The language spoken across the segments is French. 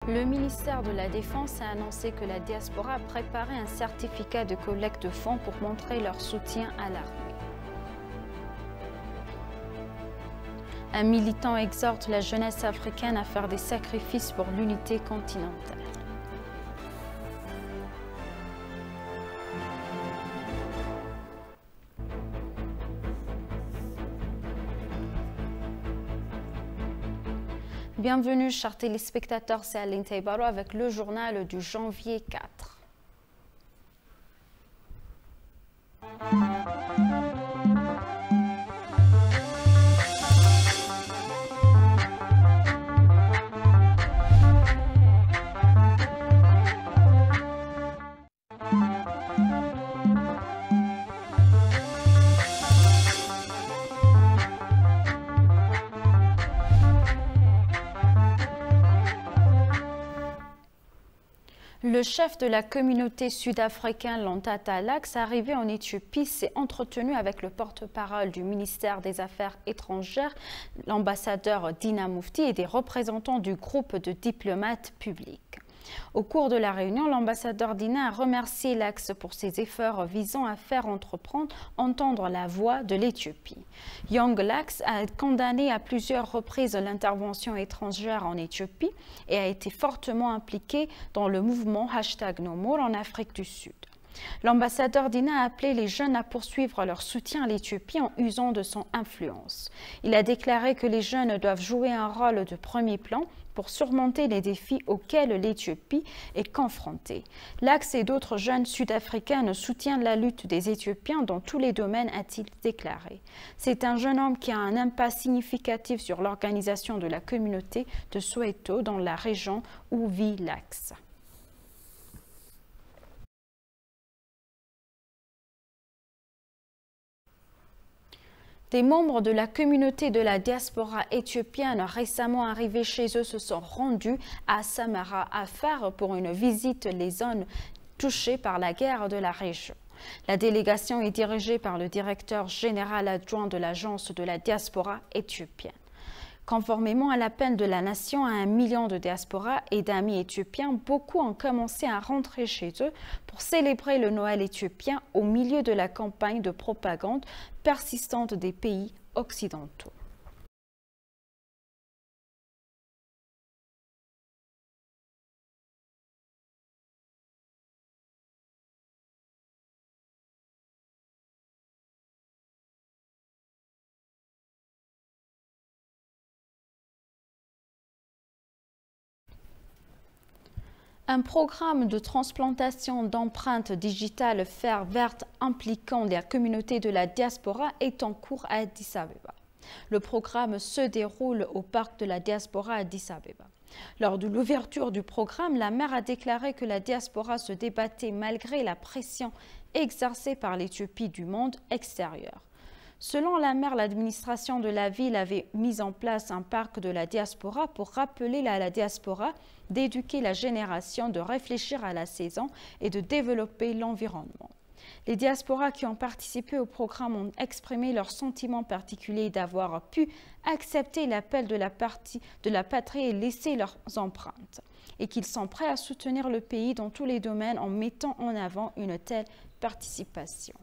Le ministère de la Défense a annoncé que la diaspora a préparé un certificat de collecte de fonds pour montrer leur soutien à l'armée. Un militant exhorte la jeunesse africaine à faire des sacrifices pour l'unité continentale. Bienvenue, chers téléspectateurs, c'est Aline Taibaro avec le journal du janvier 4. Le chef de la communauté sud-africaine, Lantata Lax, arrivé en Éthiopie, s'est entretenu avec le porte-parole du ministère des Affaires étrangères, l'ambassadeur Dina Mufti et des représentants du groupe de diplomates publics. Au cours de la réunion, l'ambassadeur Dina a remercié Lax pour ses efforts visant à faire entendre la voix de l'Éthiopie. Young Lax a condamné à plusieurs reprises l'intervention étrangère en Éthiopie et a été fortement impliqué dans le mouvement #NoMore en Afrique du Sud. L'ambassadeur Dina a appelé les jeunes à poursuivre leur soutien à l'Éthiopie en usant de son influence. Il a déclaré que les jeunes doivent jouer un rôle de premier plan pour surmonter les défis auxquels l'Éthiopie est confrontée. Lax et d'autres jeunes sud-africains soutiennent la lutte des Éthiopiens dans tous les domaines, a-t-il déclaré. C'est un jeune homme qui a un impact significatif sur l'organisation de la communauté de Soweto dans la région où vit Lax. Des membres de la communauté de la diaspora éthiopienne récemment arrivés chez eux se sont rendus à Samara Afar pour une visite les zones touchées par la guerre de la région. La délégation est dirigée par le directeur général adjoint de l'agence de la diaspora éthiopienne. Conformément à l'appel de la nation à 1 million de diasporas et d'amis éthiopiens, beaucoup ont commencé à rentrer chez eux pour célébrer le Noël éthiopien au milieu de la campagne de propagande persistante des pays occidentaux. Un programme de transplantation d'empreintes digitales fer verte impliquant la communauté de la diaspora est en cours à Addis Abeba. Le programme se déroule au parc de la diaspora à Addis Abeba. Lors de l'ouverture du programme, la maire a déclaré que la diaspora se débattait malgré la pression exercée par l'Éthiopie du monde extérieur. Selon la maire, l'administration de la ville avait mis en place un parc de la diaspora pour rappeler à la diaspora d'éduquer la génération, de réfléchir à la saison et de développer l'environnement. Les diasporas qui ont participé au programme ont exprimé leur sentiment particulier d'avoir pu accepter l'appel de la patrie et laisser leurs empreintes, et qu'ils sont prêts à soutenir le pays dans tous les domaines en mettant en avant une telle participation.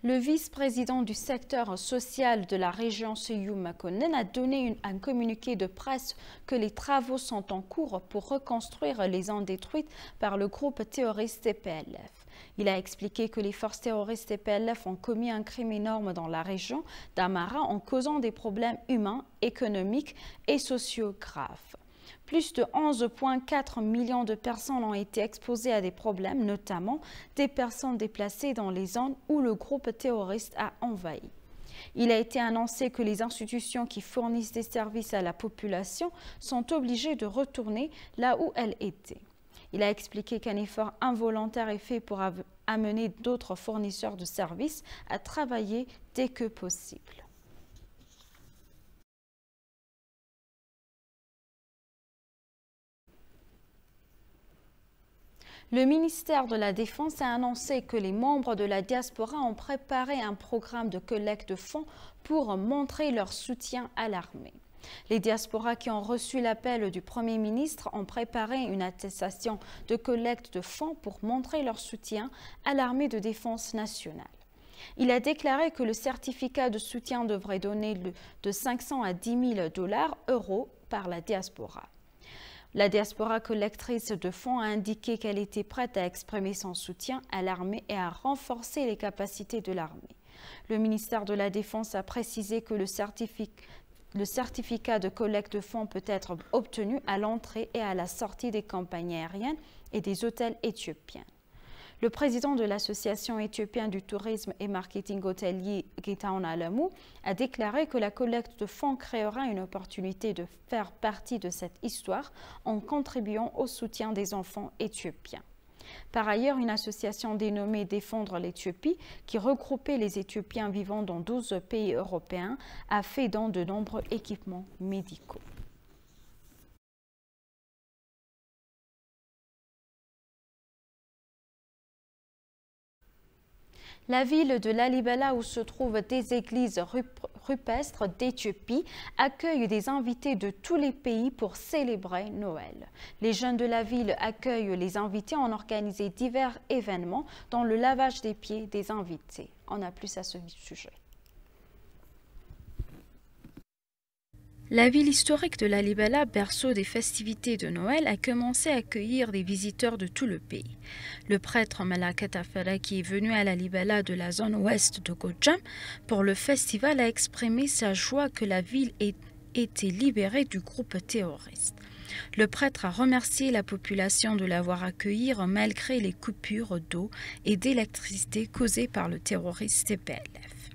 Le vice-président du secteur social de la région Seyu Makonnen a donné un communiqué de presse que les travaux sont en cours pour reconstruire les zones détruites par le groupe terroriste TPLF. Il a expliqué que les forces terroristes TPLF ont commis un crime énorme dans la région d'Amara en causant des problèmes humains, économiques et sociaux graves. Plus de 11,4 millions de personnes ont été exposées à des problèmes, notamment des personnes déplacées dans les zones où le groupe terroriste a envahi. Il a été annoncé que les institutions qui fournissent des services à la population sont obligées de retourner là où elles étaient. Il a expliqué qu'un effort involontaire est fait pour amener d'autres fournisseurs de services à travailler dès que possible. Le ministère de la Défense a annoncé que les membres de la diaspora ont préparé un programme de collecte de fonds pour montrer leur soutien à l'armée. Les diasporas qui ont reçu l'appel du Premier ministre ont préparé une attestation de collecte de fonds pour montrer leur soutien à l'armée de défense nationale. Il a déclaré que le certificat de soutien devrait donner de 500 à 10 000 € par la diaspora. La diaspora collectrice de fonds a indiqué qu'elle était prête à exprimer son soutien à l'armée et à renforcer les capacités de l'armée. Le ministère de la Défense a précisé que le certificat de collecte de fonds peut être obtenu à l'entrée et à la sortie des compagnies aériennes et des hôtels éthiopiens. Le président de l'Association éthiopienne du tourisme et marketing hôtelier, Getaun Alamou, a déclaré que la collecte de fonds créera une opportunité de faire partie de cette histoire en contribuant au soutien des enfants éthiopiens. Par ailleurs, une association dénommée Défendre l'Éthiopie, qui regroupait les Éthiopiens vivant dans 12 pays européens, a fait don de nombreux équipements médicaux. La ville de Lalibela, où se trouvent des églises rupestres d'Éthiopie, accueille des invités de tous les pays pour célébrer Noël. Les jeunes de la ville accueillent les invités en organisant divers événements, dont le lavage des pieds des invités. On a plus à ce sujet. La ville historique de Lalibela, berceau des festivités de Noël, a commencé à accueillir des visiteurs de tout le pays. Le prêtre Malaka Tafara, qui est venu à Lalibela de la zone ouest de Gojam pour le festival, a exprimé sa joie que la ville ait été libérée du groupe terroriste. Le prêtre a remercié la population de l'avoir accueilli malgré les coupures d'eau et d'électricité causées par le terroriste TPLF.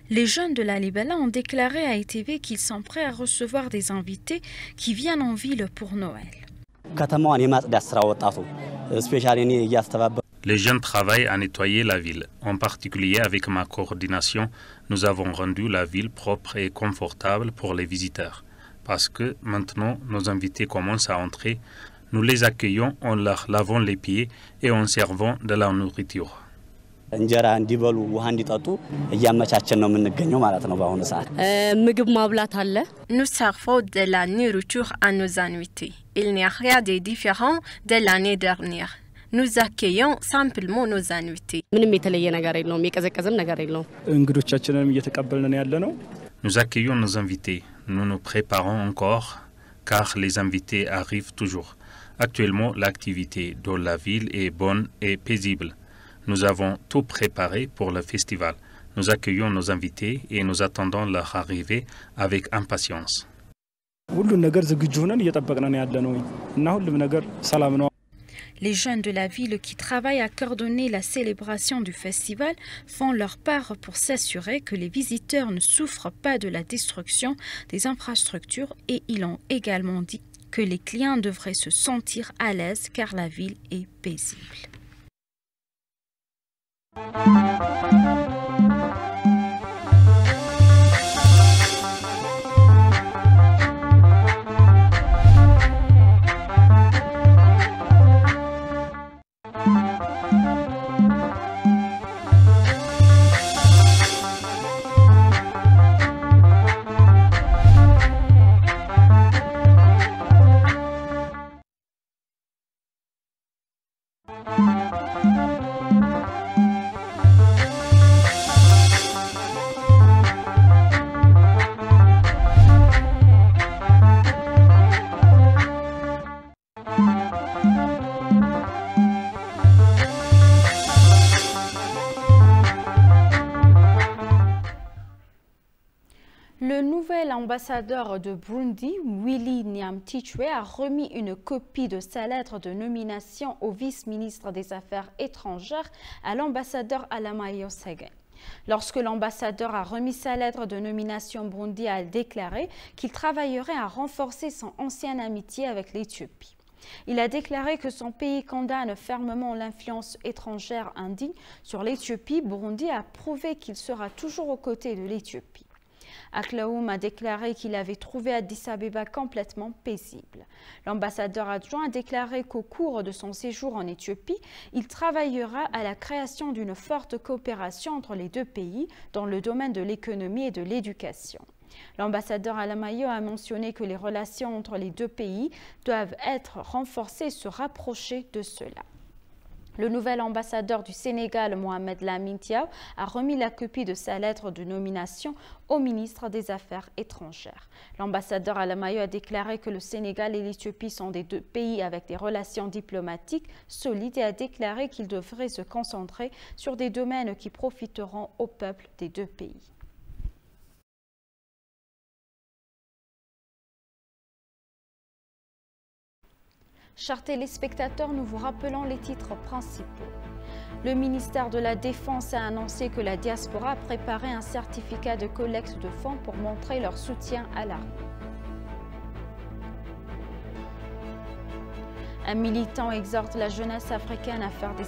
Les jeunes de Lalibela ont déclaré à ETV qu'ils sont prêts à recevoir des invités qui viennent en ville pour Noël. Les jeunes travaillent à nettoyer la ville. En particulier, avec ma coordination, nous avons rendu la ville propre et confortable pour les visiteurs. Parce que maintenant, nos invités commencent à entrer. Nous les accueillons en leur lavant les pieds et en servant de la nourriture. Nous servons de la nourriture à nos invités. Il n'y a rien de différent de l'année dernière. Nous accueillons simplement nos invités. Nous accueillons nos invités. Nous nous préparons encore car les invités arrivent toujours. Actuellement, l'activité dans la ville est bonne et paisible. Nous avons tout préparé pour le festival. Nous accueillons nos invités et nous attendons leur arrivée avec impatience. Les jeunes de la ville qui travaillent à coordonner la célébration du festival font leur part pour s'assurer que les visiteurs ne souffrent pas de la destruction des infrastructures et ils ont également dit que les clients devraient se sentir à l'aise car la ville est paisible. Le nouvel ambassadeur de Burundi, Willy Nyamtichwe, a remis une copie de sa lettre de nomination au vice-ministre des Affaires étrangères à l'ambassadeur Alamayo Sege. Lorsque l'ambassadeur a remis sa lettre de nomination, Burundi a déclaré qu'il travaillerait à renforcer son ancienne amitié avec l'Éthiopie. Il a déclaré que son pays condamne fermement l'influence étrangère indigne sur l'Éthiopie. Burundi a prouvé qu'il sera toujours aux côtés de l'Éthiopie. Aklaoum a déclaré qu'il avait trouvé Addis Abeba complètement paisible. L'ambassadeur adjoint a déclaré qu'au cours de son séjour en Éthiopie, il travaillera à la création d'une forte coopération entre les deux pays dans le domaine de l'économie et de l'éducation. L'ambassadeur Alamayo a mentionné que les relations entre les deux pays doivent être renforcées et se rapprocher de cela. Le nouvel ambassadeur du Sénégal, Mohamed Lamine Diaw, a remis la copie de sa lettre de nomination au ministre des Affaires étrangères. L'ambassadeur Alamayo a déclaré que le Sénégal et l'Éthiopie sont des deux pays avec des relations diplomatiques solides et a déclaré qu'il devrait se concentrer sur des domaines qui profiteront au peuple des deux pays. Chers téléspectateurs, nous vous rappelons les titres principaux. Le ministère de la Défense a annoncé que la diaspora a préparé un certificat de collecte de fonds pour montrer leur soutien à l'armée. Un militant exhorte la jeunesse africaine à faire des